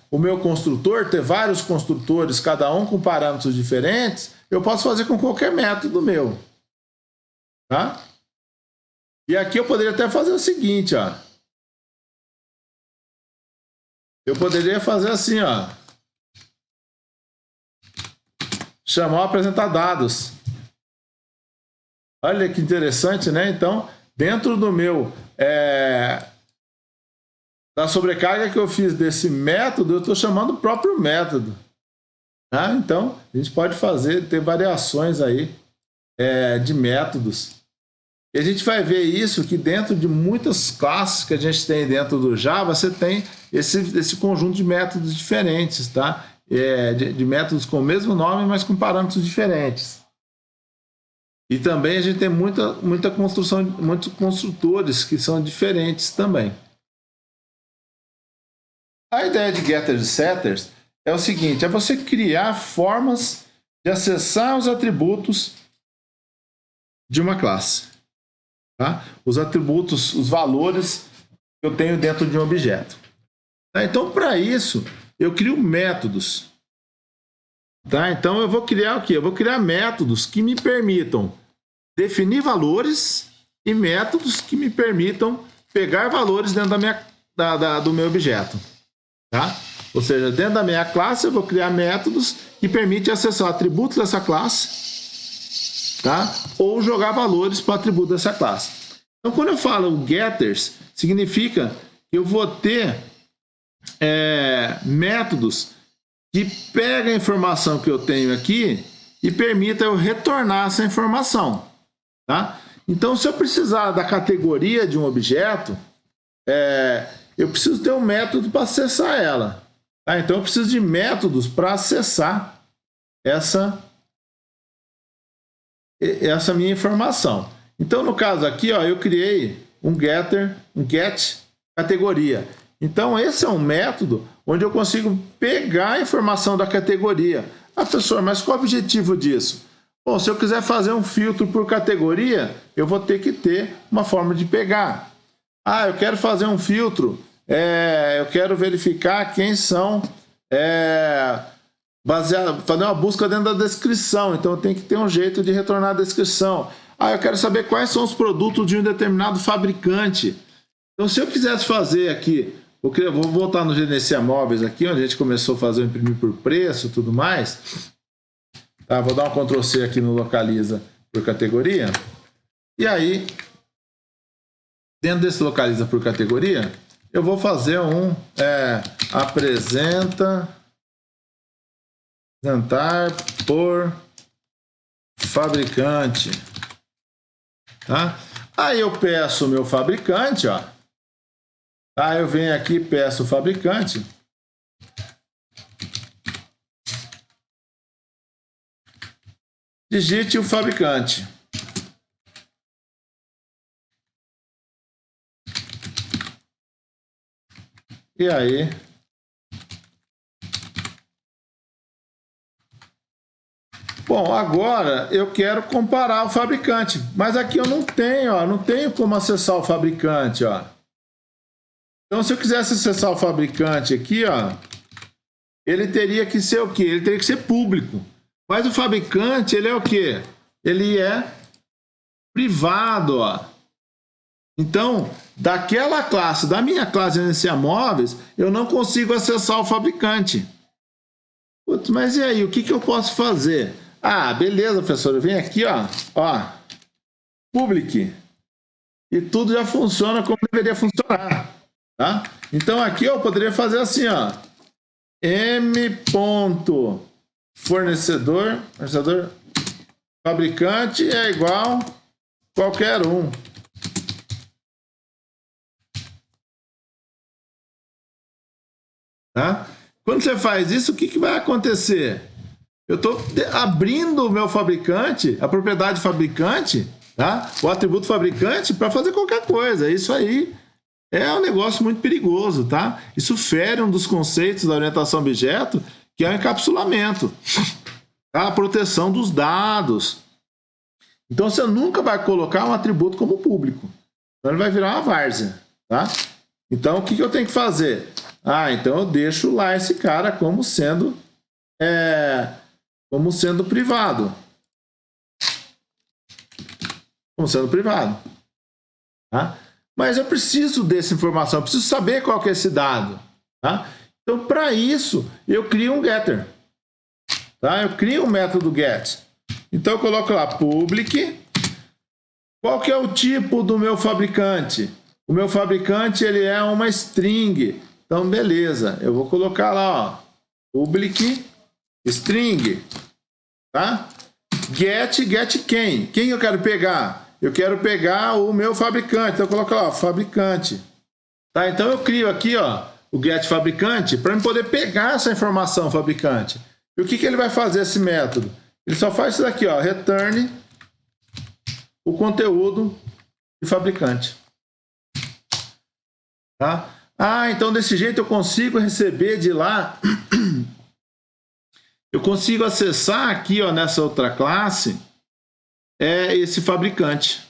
A: o meu construtor, ter vários construtores, cada um com parâmetros diferentes, eu posso fazer com qualquer método meu. Tá? E aqui eu poderia até fazer o seguinte, ó. Eu poderia fazer assim, ó. Chamar o apresentar dados. Olha que interessante, né? Então, dentro do meu da sobrecarga que eu fiz desse método, eu estou chamando o próprio método. Tá? Então, a gente pode ter variações aí de métodos. E a gente vai ver isso que dentro de muitas classes que a gente tem dentro do Java, você tem esse conjunto de métodos diferentes, tá? De métodos com o mesmo nome, mas com parâmetros diferentes. E também a gente tem muita construção, muitos construtores que são diferentes também. A ideia de getters e setters é o seguinte, é você criar formas de acessar os atributos de uma classe. Tá? Os atributos, os valores que eu tenho dentro de um objeto. Tá? Então, para isso, eu crio métodos. Tá? Então, eu vou criar o quê? Eu vou criar métodos que me permitam definir valores e métodos que me permitam pegar valores dentro do meu objeto. Tá? Ou seja, dentro da minha classe, eu vou criar métodos que permitem acessar atributos dessa classe, tá? Ou jogar valores para o atributo dessa classe. Então, quando eu falo getters, significa que eu vou ter métodos que pegam a informação que eu tenho aqui e permitam eu retornar essa informação. Tá? Então, se eu precisar da categoria de um objeto, eu preciso ter um método para acessar ela. Tá? Então, eu preciso de métodos para acessar essa minha informação. Então, no caso aqui, ó, eu criei um get categoria. Então, esse é um método onde eu consigo pegar a informação da categoria. Ah, professor, mas qual é o objetivo disso? Bom, se eu quiser fazer um filtro por categoria, eu vou ter que ter uma forma de pegar. Ah, eu quero fazer um filtro, eu quero verificar quem são, fazer uma busca dentro da descrição, então eu tenho que ter um jeito de retornar a descrição. Ah, eu quero saber quais são os produtos de um determinado fabricante. Então, se eu quisesse fazer aqui, vou voltar no Gerenciar Móveis aqui, onde a gente começou a fazer o imprimir por preço e tudo mais. Tá, vou dar um Ctrl+C aqui no Localiza por categoria. E aí, dentro desse Localiza por categoria, eu vou fazer apresentar por fabricante. Tá? Aí eu peço o meu fabricante, ó. Tá? Eu venho aqui e peço o fabricante. Digite o fabricante. E aí? Bom, agora eu quero comparar o fabricante, mas aqui eu não tenho como acessar o fabricante, ó. Então, se eu quisesse acessar o fabricante aqui, ó, ele teria que ser o quê? Ele teria que ser público. Mas o fabricante, ele é o quê? Ele é privado, ó. Então, daquela classe, da minha classe de Gerenciar Móveis, eu não consigo acessar o fabricante. Putz, mas e aí, o que eu posso fazer? Ah, beleza, professor, eu venho aqui, ó, public, e tudo já funciona como deveria funcionar, tá? Então, aqui eu poderia fazer assim, ó, fornecedor, fabricante é igual qualquer um. Tá? Quando você faz isso, o que vai acontecer? Eu estou abrindo o meu fabricante, a propriedade fabricante, tá? O atributo fabricante para fazer qualquer coisa. Isso aí é um negócio muito perigoso, tá? Isso fere um dos conceitos da orientação a objeto, que é o encapsulamento, tá? A proteção dos dados. Então, você nunca vai colocar um atributo como público. Então, ele vai virar uma várzea, tá? Então, o que eu tenho que fazer? Ah, então eu deixo lá esse cara como sendo privado. Como sendo privado. Tá? Mas eu preciso dessa informação, eu preciso saber qual que é esse dado. Tá? Então, para isso, eu crio um getter. Tá? Eu crio um método get. Então, eu coloco lá public. Qual que é o tipo do meu fabricante? O meu fabricante ele é uma string. Então, beleza. Eu vou colocar lá, ó, public string, tá? Get quem? Quem eu quero pegar? Eu quero pegar o meu fabricante. Então, eu coloco lá, ó, fabricante. Tá? Então, eu crio aqui, ó, o get fabricante para eu poder pegar essa informação fabricante. E o que ele vai fazer, esse método? Ele só faz isso daqui, ó, return o conteúdo de fabricante. Tá? Ah, então desse jeito eu consigo receber de lá, eu consigo acessar aqui, ó, nessa outra classe, esse fabricante,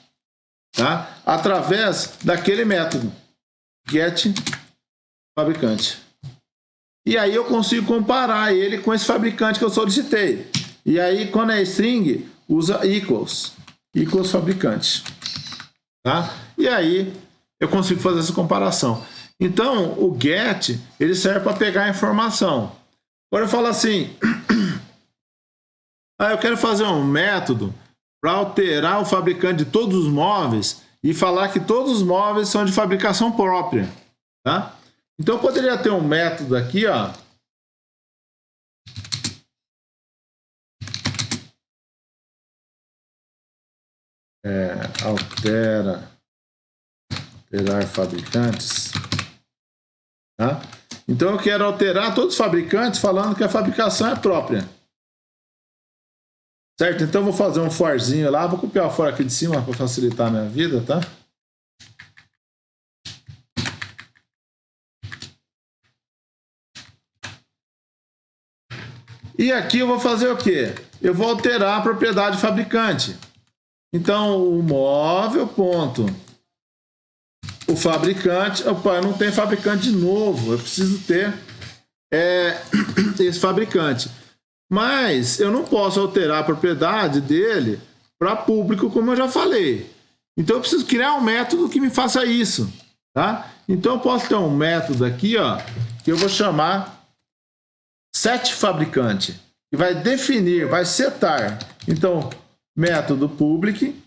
A: tá? Através daquele método, get fabricante. E aí eu consigo comparar ele com esse fabricante que eu solicitei. E aí, quando é string, usa equals fabricante, tá? E aí eu consigo fazer essa comparação. Então, o get, ele serve para pegar a informação. Agora eu falo assim, eu quero fazer um método para alterar o fabricante de todos os móveis e falar que todos os móveis são de fabricação própria, tá? Então, eu poderia ter um método aqui, ó, alterar fabricantes, tá? Então eu quero alterar todos os fabricantes falando que a fabricação é própria, certo? Então eu vou fazer um forzinho lá, vou copiar o for aqui de cima para facilitar a minha vida, tá? E aqui eu vou fazer o quê? Eu vou alterar a propriedade fabricante. Então o móvel ponto o fabricante, opa, não tem fabricante de novo, eu preciso ter esse fabricante. Mas eu não posso alterar a propriedade dele para público, como eu já falei. Então eu preciso criar um método que me faça isso, tá? Então eu posso ter um método aqui, ó, que eu vou chamar setFabricante, que vai definir, vai setar. Então, método public,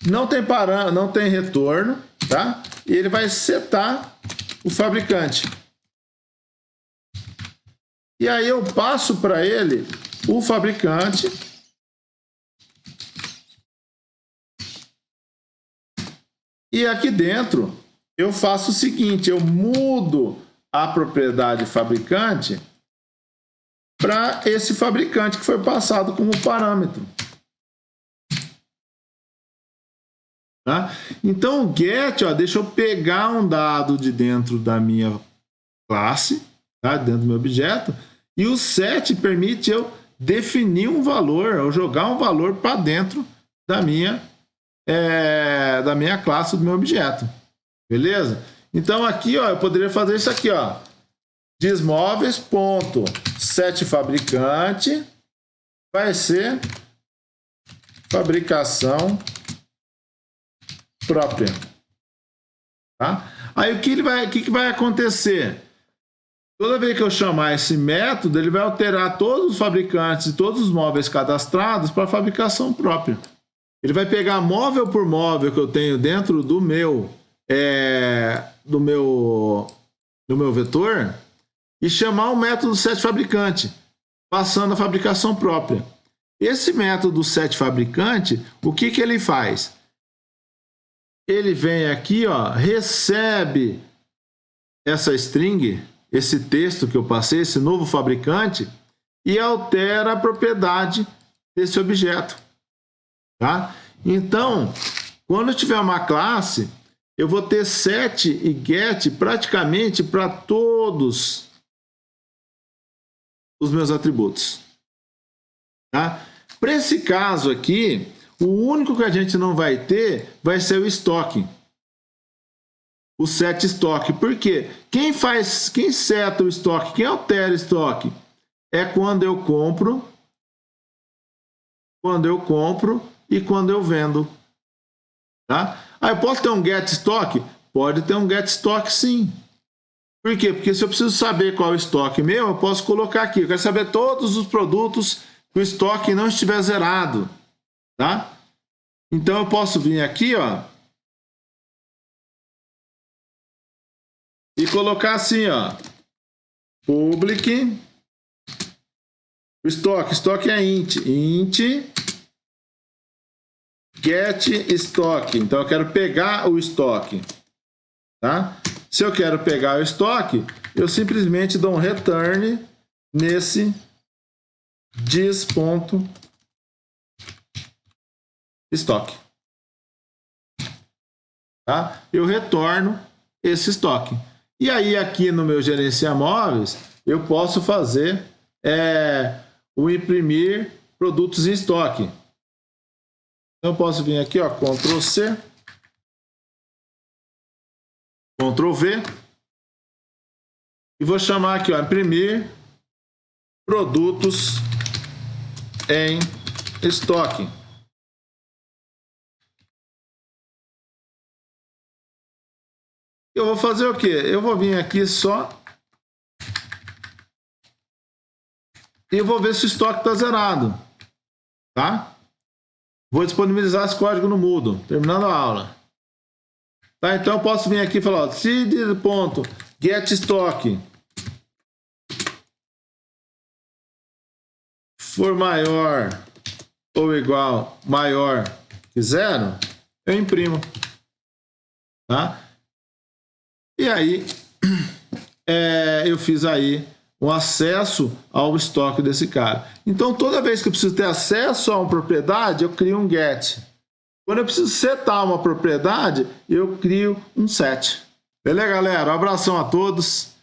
A: não tem retorno, tá? E ele vai setar o fabricante. E aí eu passo para ele o fabricante. E aqui dentro eu faço o seguinte, eu mudo a propriedade fabricante para esse fabricante que foi passado como parâmetro. Tá? Então o get, ó, deixa eu pegar um dado de dentro da minha classe, tá? Dentro do meu objeto, e o set permite eu definir um valor, eu jogar um valor para dentro da minha classe, do meu objeto. Beleza? Então aqui, ó, eu poderia fazer isso aqui, ó. Desmóveis.setFabricante vai ser fabricação própria, tá? Aí o que vai acontecer? Toda vez que eu chamar esse método, ele vai alterar todos os fabricantes e todos os móveis cadastrados para fabricação própria. Ele vai pegar móvel por móvel que eu tenho dentro do meu vetor e chamar o método setFabricante, passando a fabricação própria. Esse método setFabricante, o que ele faz? Ele vem aqui, ó, recebe essa string, esse texto que eu passei, esse novo fabricante, e altera a propriedade desse objeto, tá? Então, quando eu tiver uma classe, eu vou ter set e get praticamente para todos os meus atributos, tá? Para esse caso aqui, o único que a gente não vai ter vai ser o estoque. O set estoque. Por quê? Quem seta o estoque, quem altera o estoque é quando eu compro e quando eu vendo. Tá? Ah, eu posso ter um get estoque? Pode ter um get estoque, sim. Por quê? Porque se eu preciso saber qual é o estoque meu, eu posso colocar aqui. Eu quero saber todos os produtos que o estoque não estiver zerado. Tá? Então eu posso vir aqui, ó, e colocar assim, ó, public estoque é int get estoque. Então eu quero pegar o estoque, tá? Se eu quero pegar o estoque, eu simplesmente dou um return nesse dis.estoque, tá? Eu retorno esse estoque. E aí aqui no meu gerenciar móveis, eu posso fazer o imprimir produtos em estoque. Então eu posso vir aqui, ó, Ctrl C, Ctrl V, e vou chamar aqui, ó, imprimir produtos em estoque. Eu vou fazer o quê? Eu vou vir aqui só e vou ver se o estoque está zerado, tá? Vou disponibilizar esse código no Moodle, terminando a aula. Tá? Então eu posso vir aqui e falar, seed.getStock for maior ou igual maior que 0, eu imprimo, tá? E aí eu fiz aí um acesso ao estoque desse cara. Então toda vez que eu preciso ter acesso a uma propriedade, eu crio um get. Quando eu preciso setar uma propriedade, eu crio um set. Beleza, galera? Um abração a todos.